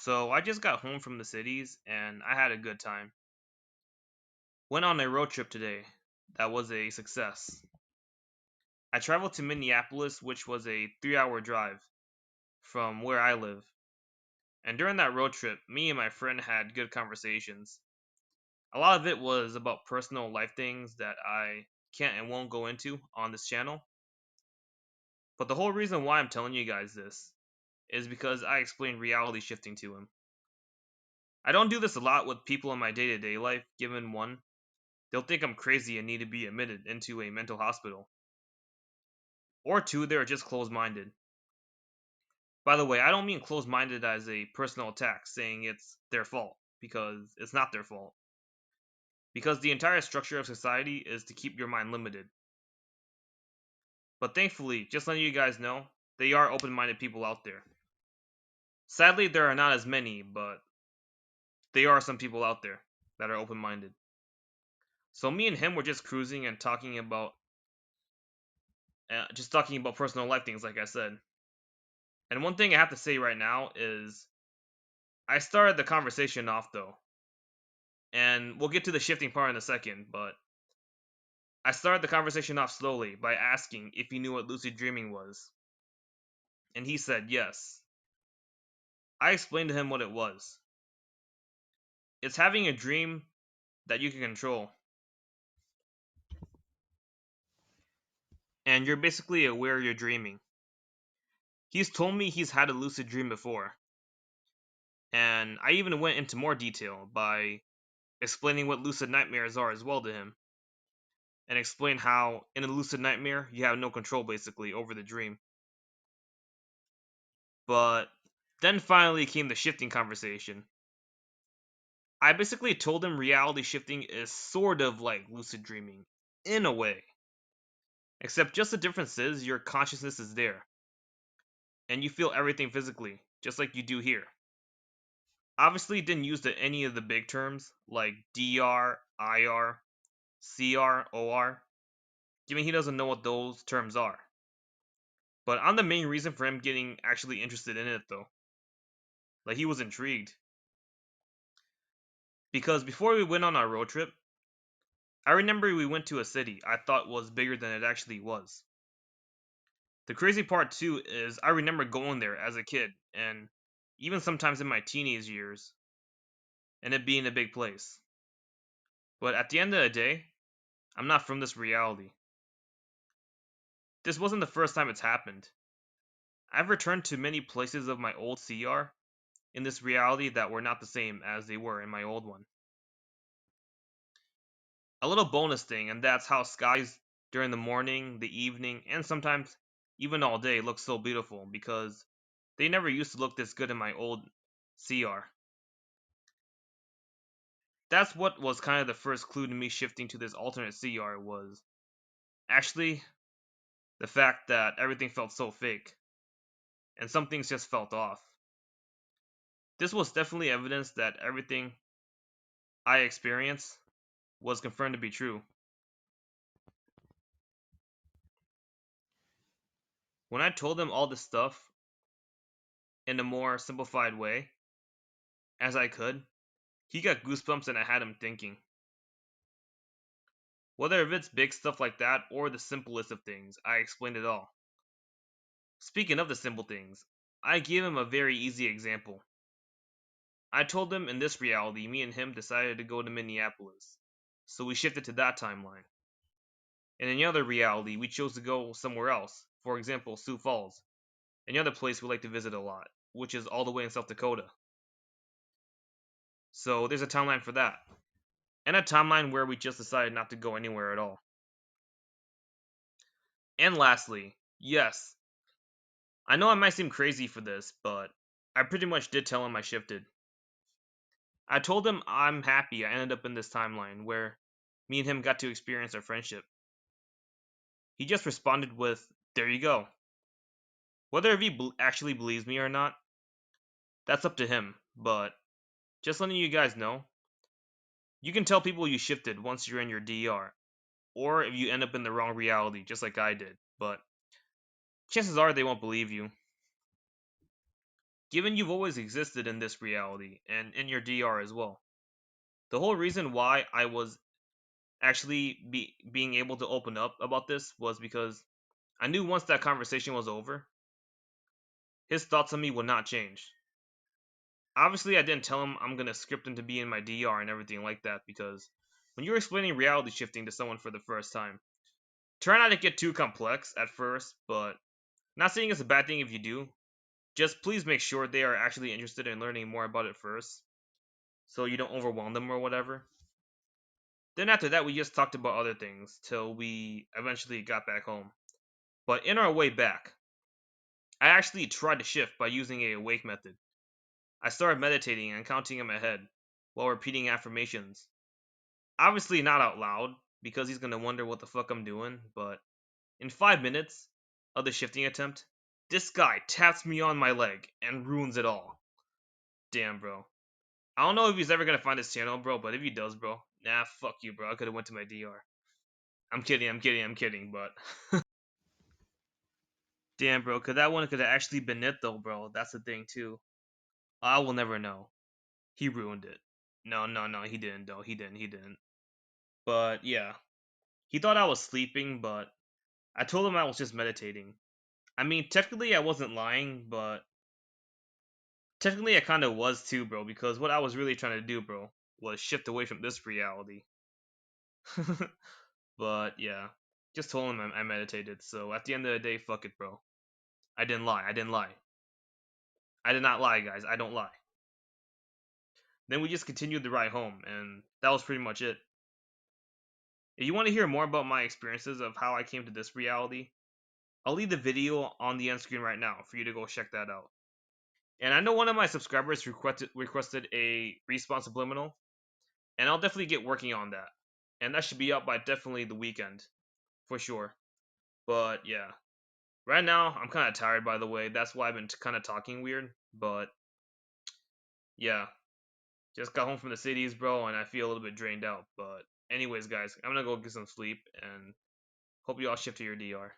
So I just got home from the cities and I had a good time. Went on a road trip today. That was a success. I traveled to Minneapolis, which was a 3 hour drive from where I live. And during that road trip, me and my friend had good conversations. A lot of it was about personal life things that I can't and won't go into on this channel. But the whole reason why I'm telling you guys this is because I explained reality shifting to him. I don't do this a lot with people in my day to day life, given one, they'll think I'm crazy and need to be admitted into a mental hospital. Or two, they're just closed minded. By the way, I don't mean closed minded as a personal attack, saying it's their fault, because it's not their fault. Because the entire structure of society is to keep your mind limited. But thankfully, just letting you guys know, they are open minded people out there. Sadly, there are not as many, but there are some people out there that are open minded. So me and him were just cruising and talking about personal life things, like I said. And one thing I have to say right now is I started the conversation off though, and we'll get to the shifting part in a second, but I started the conversation off slowly by asking if he knew what lucid dreaming was. And he said yes. I explained to him what it was. It's having a dream that you can control, and you're basically aware you're dreaming. He's told me he's had a lucid dream before, and I even went into more detail by explaining what lucid nightmares are as well to him, and explain how in a lucid nightmare you have no control basically over the dream. But then finally came the shifting conversation. I basically told him reality shifting is sort of like lucid dreaming, in a way. Except just the difference is your consciousness is there, and you feel everything physically, just like you do here. Obviously, didn't use any of the big terms like DR, IR, CR, OR, given he doesn't know what those terms are. But I'm the main reason for him getting actually interested in it, though. Like, he was intrigued. Because before we went on our road trip, I remember we went to a city I thought was bigger than it actually was. The crazy part too is I remember going there as a kid and even sometimes in my teenage years and it being a big place. But at the end of the day, I'm not from this reality. This wasn't the first time it's happened. I've returned to many places of my old CR in this reality that were not the same as they were in my old one. A little bonus thing, and that's how skies during the morning, the evening, and sometimes even all day look so beautiful because they never used to look this good in my old CR. That's what was kind of the first clue to me shifting to this alternate CR was actually the fact that everything felt so fake and some things just felt off. This was definitely evidence that everything I experienced was confirmed to be true. When I told him all this stuff in a more simplified way as I could, he got goosebumps and I had him thinking. Whether if it's big stuff like that or the simplest of things, I explained it all. Speaking of the simple things, I gave him a very easy example. I told him in this reality, me and him decided to go to Minneapolis, so we shifted to that timeline. In another reality, we chose to go somewhere else, for example, Sioux Falls, another place we like to visit a lot, which is all the way in South Dakota. So there's a timeline for that, and a timeline where we just decided not to go anywhere at all. And lastly, yes, I know I might seem crazy for this, but I pretty much did tell him I shifted. I told him I'm happy I ended up in this timeline where me and him got to experience our friendship. He just responded with, "There you go." Whether if he actually believes me or not, that's up to him, but just letting you guys know, you can tell people you shifted once you're in your DR, or if you end up in the wrong reality, just like I did, but chances are they won't believe you. given you've always existed in this reality and in your DR as well. The whole reason why I was actually being able to open up about this was because I knew once that conversation was over, his thoughts on me would not change. Obviously, I didn't tell him I'm gonna script him to be in my DR and everything like that because when you're explaining reality shifting to someone for the first time, try not to get too complex at first, but not saying it's a bad thing if you do. Just please make sure they are actually interested in learning more about it first, so you don't overwhelm them or whatever. Then after that, we just talked about other things till we eventually got back home. But in our way back, I actually tried to shift by using a awake method. I started meditating and counting in my head while repeating affirmations. Obviously not out loud, because he's gonna wonder what the fuck I'm doing, but in 5 minutes of the shifting attempt, this guy taps me on my leg and ruins it all. Damn, bro. I don't know if he's ever gonna find his channel, bro, but if he does, bro, nah, fuck you, bro. I could've went to my DR. I'm kidding, but damn, bro, cause that one could have actually been it, though, bro. That's the thing, too. I will never know. He ruined it. No, he didn't, though. He didn't. But yeah, he thought I was sleeping, but I told him I was just meditating. I mean, technically, I wasn't lying, but technically, I kind of was too, bro, because what I was really trying to do, bro, was shift away from this reality. But yeah, just told him I meditated. So at the end of the day, fuck it, bro. I didn't lie. I didn't lie. I did not lie, guys. I don't lie. Then we just continued the ride home, and that was pretty much it. If you want to hear more about my experiences of how I came to this reality, I'll leave the video on the end screen right now for you to go check that out. And I know one of my subscribers requested a respawn subliminal, and I'll definitely get working on that. And that should be up by definitely the weekend, for sure. But yeah, right now I'm kind of tired, by the way. That's why I've been kind of talking weird. But yeah, just got home from the cities, bro, and I feel a little bit drained out. But anyways, guys, I'm gonna go get some sleep and hope you all shift to your DR.